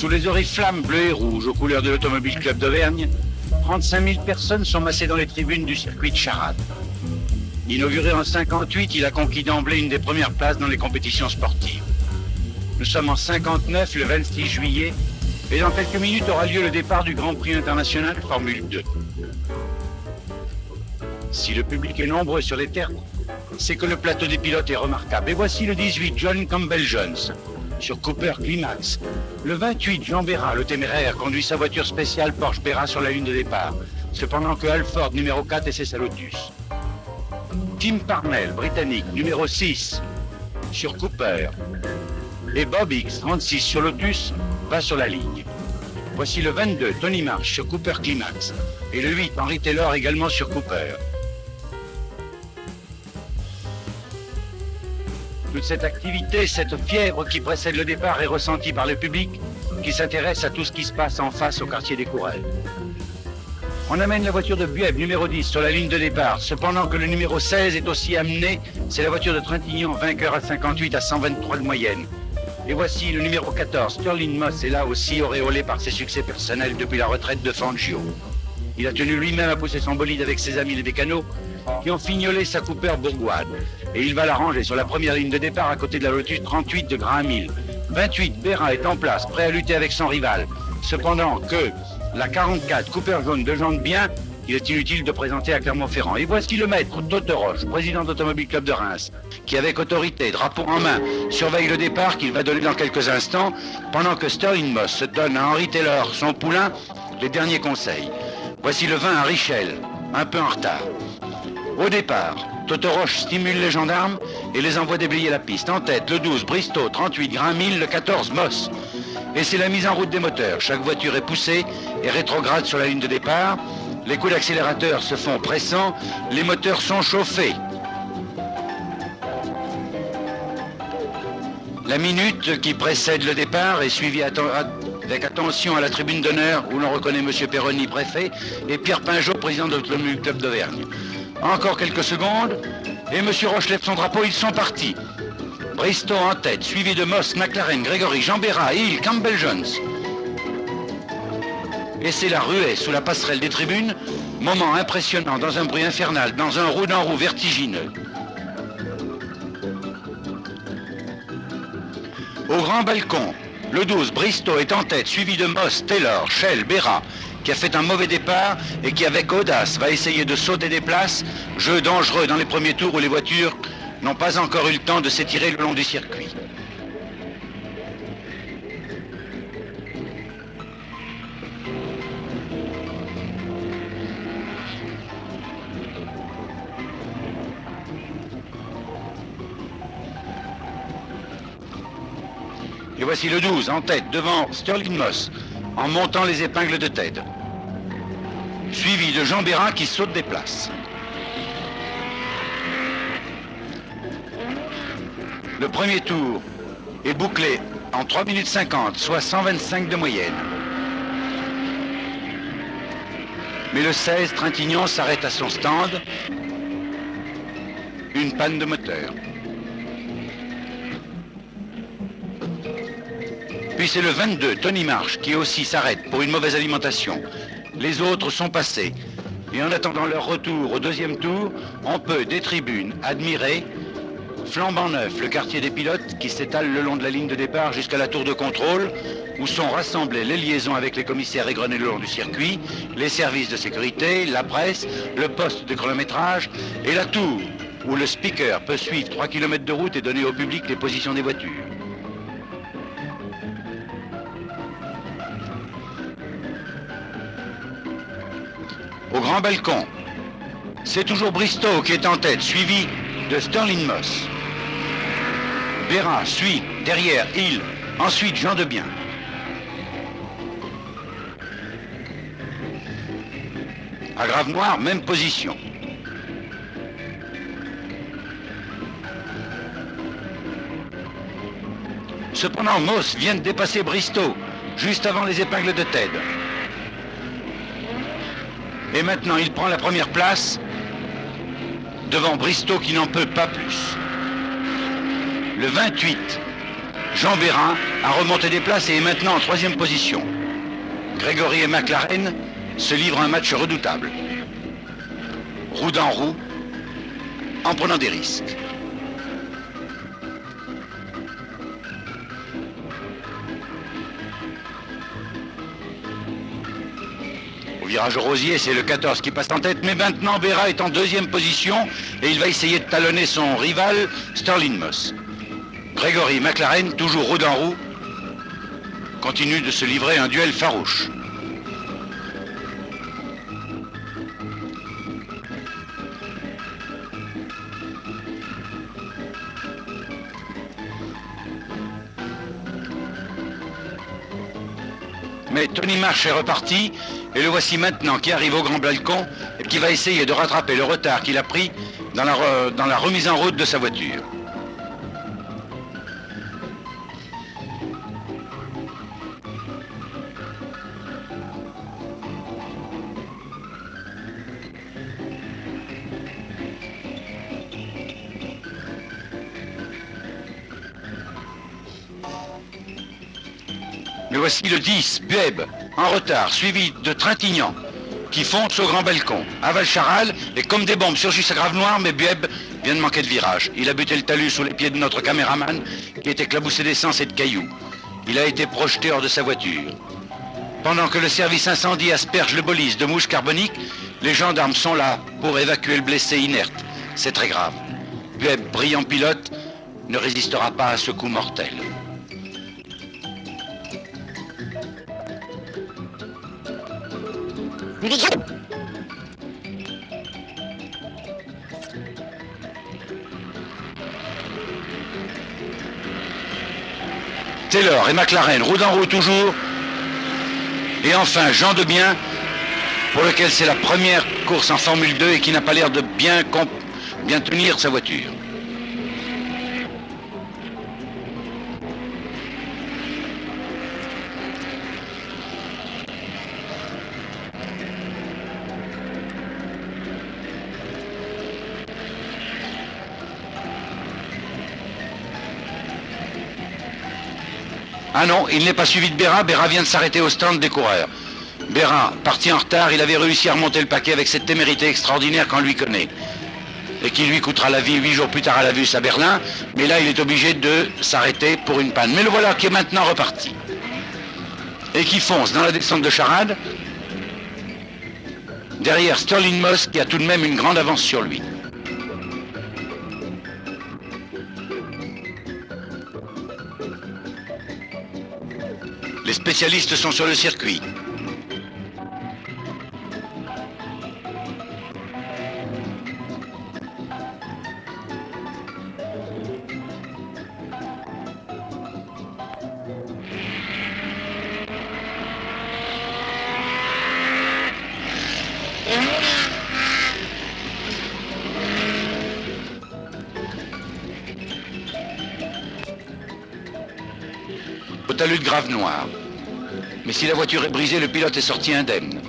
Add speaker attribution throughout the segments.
Speaker 1: Sous les oriflammes bleues et rouges aux couleurs de l'Automobile Club d'Auvergne, 35 000 personnes sont massées dans les tribunes du circuit de Charade. Inauguré en 58, il a conquis d'emblée une des premières places dans les compétitions sportives. Nous sommes en 59, le 26 juillet, et dans quelques minutes aura lieu le départ du Grand Prix international Formule 2. Si le public est nombreux sur les terres, c'est que le plateau des pilotes est remarquable. Et voici le 18, John Campbell-Jones, sur Cooper Climax. Le 28, Jean Béra, le téméraire, conduit sa voiture spéciale Porsche Béra sur la ligne de départ, cependant que Halford, numéro 4, essaie sa Lotus. Tim Parnell, britannique, numéro 6, sur Cooper. Et Bob Hicks, 36, sur Lotus, va sur la ligne. Voici le 22, Tony Marsh, sur Cooper Climax. Et le 8, Henry Taylor, également sur Cooper. Toute cette activité, cette fièvre qui précède le départ est ressentie par le public qui s'intéresse à tout ce qui se passe en face au quartier des Courelles. On amène la voiture de Bueb, numéro 10, sur la ligne de départ. Cependant que le numéro 16 est aussi amené, c'est la voiture de Trintignant, vainqueur à 58 à 123 de moyenne. Et voici le numéro 14, Sterling Moss, est là aussi auréolé par ses succès personnels depuis la retraite de Fangio. Il a tenu lui-même à pousser son bolide avec ses amis les mécanos, qui ont fignolé sa Cooper bourgoide. Et il va la ranger sur la première ligne de départ à côté de la Lotus 38 de Graham Hill. 28, Béra est en place, prêt à lutter avec son rival. Cependant que la 44, Cooper jaune de jante bien, il est inutile de présenter à Clermont-Ferrand. Et voici le maître, Totoroche, président d'Automobile Club de Reims, qui avec autorité, drapeau en main, surveille le départ qu'il va donner dans quelques instants, pendant que Sterling Moss se donne à Henry Taylor, son poulain, les derniers conseils. Voici le 20 à Richel, un peu en retard. Au départ, Totoroche stimule les gendarmes et les envoie déblayer la piste. En tête, le 12, Bristow, 38, Graham Hill, le 14, Moss. Et c'est la mise en route des moteurs. Chaque voiture est poussée et rétrograde sur la ligne de départ. Les coups d'accélérateur se font pressants, les moteurs sont chauffés. La minute qui précède le départ est suivie avec attention à la tribune d'honneur où l'on reconnaît M. Perroni, préfet, et Pierre Pinjot, président de l'Automobile Club d'Auvergne. Encore quelques secondes, et M. Roche lève son drapeau, ils sont partis. Bristow en tête, suivi de Moss, McLaren, Grégory, Jean Béra, Hill, Campbell-Jones. Et c'est la ruée sous la passerelle des tribunes, moment impressionnant dans un bruit infernal, dans un roue d'en roue vertigineux. Au grand balcon, le 12, Bristow est en tête, suivi de Moss, Taylor, Shell, Béra, qui a fait un mauvais départ et qui, avec audace, va essayer de sauter des places, jeu dangereux dans les premiers tours où les voitures n'ont pas encore eu le temps de s'étirer le long du circuit. Et voici le 12 en tête devant Sterling Moss en montant les épingles de Ted. Suivi de Jean Béra qui saute des places. Le premier tour est bouclé en 3 minutes 50, soit 125 de moyenne. Mais le 16, Trintignant, s'arrête à son stand. Une panne de moteur. Puis c'est le 22, Tony Marsh, qui aussi s'arrête pour une mauvaise alimentation. Les autres sont passés. Et en attendant leur retour au deuxième tour, on peut, des tribunes, admirer, flambant neuf, le quartier des pilotes qui s'étale le long de la ligne de départ jusqu'à la tour de contrôle, où sont rassemblées les liaisons avec les commissaires égrenés le long du circuit, les services de sécurité, la presse, le poste de chronométrage et la tour, où le speaker peut suivre 3 km de route et donner au public les positions des voitures. Au grand balcon, c'est toujours Bristow qui est en tête, suivi de Sterling Moss. Béra suit derrière Hill, ensuite Jean Debien. À Grave Noir, même position. Cependant, Moss vient de dépasser Bristow, juste avant les épingles de Ted. Et maintenant, il prend la première place devant Bristow qui n'en peut pas plus. Le 28, Jean Bérin a remonté des places et est maintenant en 3e position. Grégory et McLaren se livrent un match redoutable. Roue dans roue, en prenant des risques. Au virage rosier, c'est le 14 qui passe en tête, mais maintenant Béra est en 2e position et il va essayer de talonner son rival Sterling Moss. Grégory McLaren, toujours roue dans roue, continue de se livrer un duel farouche. Mais Tony Marsh est reparti et le voici maintenant qui arrive au grand balcon et qui va essayer de rattraper le retard qu'il a pris dans la remise en route de sa voiture. Mais voici le 10, Bueb, en retard, suivi de Trintignant, qui fonce au grand balcon. Avale Charal, et comme des bombes surgissent à Grave-Noir, mais Bueb vient de manquer de virage. Il a buté le talus sous les pieds de notre caméraman, qui est éclaboussé d'essence et de cailloux. Il a été projeté hors de sa voiture. Pendant que le service incendie asperge le bolide de mouches carboniques, les gendarmes sont là pour évacuer le blessé inerte. C'est très grave. Bueb, brillant pilote, ne résistera pas à ce coup mortel. Taylor et McLaren, roue dans roue toujours. Et enfin, Jean Debien, pour lequel c'est la première course en Formule 2 et qui n'a pas l'air de bien tenir sa voiture. Ah non, il n'est pas suivi de Béra. Béra vient de s'arrêter au stand des coureurs. Béra, parti en retard, il avait réussi à remonter le paquet avec cette témérité extraordinaire qu'on lui connaît. Et qui lui coûtera la vie 8 jours plus tard à la Vus à Berlin. Mais là, il est obligé de s'arrêter pour une panne. Mais le voilà qui est maintenant reparti. Et qui fonce dans la descente de Charade. Derrière Sterling Moss, qui a tout de même une grande avance sur lui. Les spécialistes sont sur le circuit. Au talus de Grave-Noir. Mais si la voiture est brisée, le pilote est sorti indemne.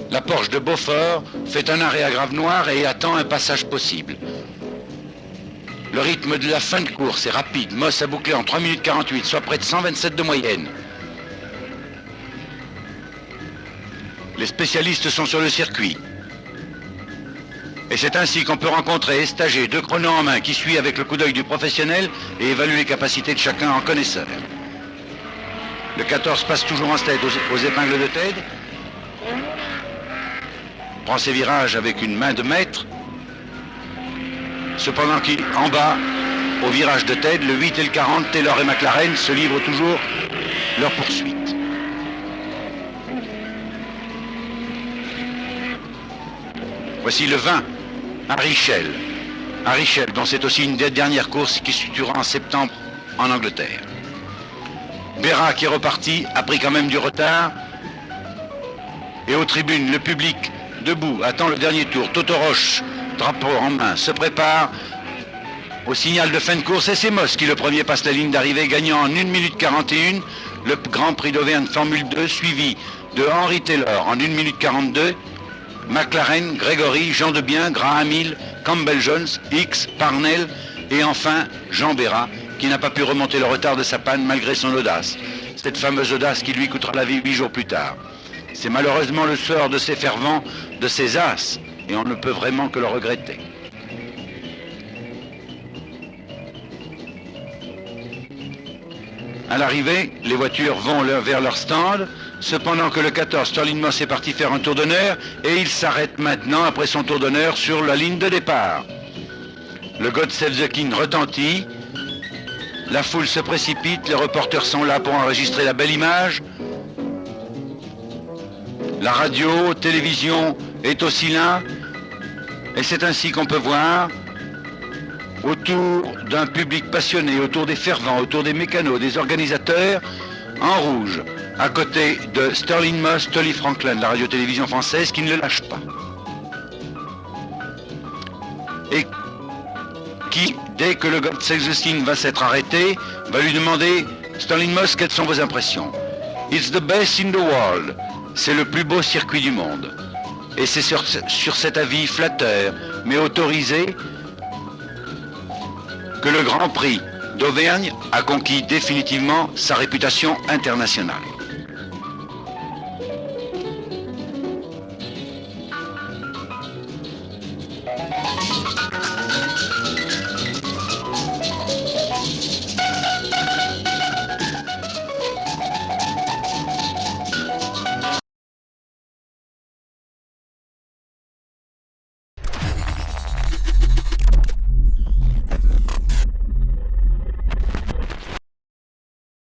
Speaker 1: La Porsche de Beaufort fait un arrêt à Grave-Noir et attend un passage possible. Le rythme de la fin de course est rapide. Moss a bouclé en 3 minutes 48, soit près de 127 de moyenne. Les spécialistes sont sur le circuit. Et c'est ainsi qu'on peut rencontrer Estagé, 2 chronos en main, qui suit avec le coup d'œil du professionnel et évalue les capacités de chacun en connaisseur. Le 14 passe toujours en tête aux épingles de Ted. Prend ses virages avec une main de maître. Cependant qu'en bas, au virage de Ted, le 8 et le 40, Taylor et McLaren se livrent toujours leur poursuite. Voici le 20. Arichel, dont c'est aussi une des dernières courses qui se situera en septembre en Angleterre. Béra, qui est reparti, a pris quand même du retard. Et aux tribunes, le public, debout, attend le dernier tour. Toto Roche, drapeau en main, se prépare au signal de fin de course. Et c'est Moss qui, le premier, passe la ligne d'arrivée, gagnant en 1 minute 41 le Grand Prix d'Auvergne Formule 2, suivi de Henry Taylor en 1 minute 42. McLaren, Gregory, Jean Debien, Graham Hill, Campbell Jones, Hicks, Parnell et enfin Jean Bérat, qui n'a pas pu remonter le retard de sa panne malgré son audace. Cette fameuse audace qui lui coûtera la vie 8 jours plus tard. C'est malheureusement le sort de ces fervents, de ces as, et on ne peut vraiment que le regretter. À l'arrivée, les voitures vont vers leur stand, cependant que le 14, Sterling Moss est parti faire un tour d'honneur et il s'arrête maintenant après son tour d'honneur sur la ligne de départ. Le God Save the King retentit, la foule se précipite, les reporters sont là pour enregistrer la belle image. La radio, télévision est aussi là et c'est ainsi qu'on peut voir autour d'un public passionné, autour des fervents, autour des mécanos, des organisateurs, en rouge, à côté de Sterling Moss, Tully Franklin, la radio-télévision française, qui ne le lâche pas. Et qui, dès que le God Save the King va s'être arrêté, va lui demander « Sterling Moss, quelles sont vos impressions ?»« It's the best in the world. » C'est le plus beau circuit du monde. Et c'est sur cet avis flatteur, mais autorisé, que le Grand Prix d'Auvergne a conquis définitivement sa réputation internationale.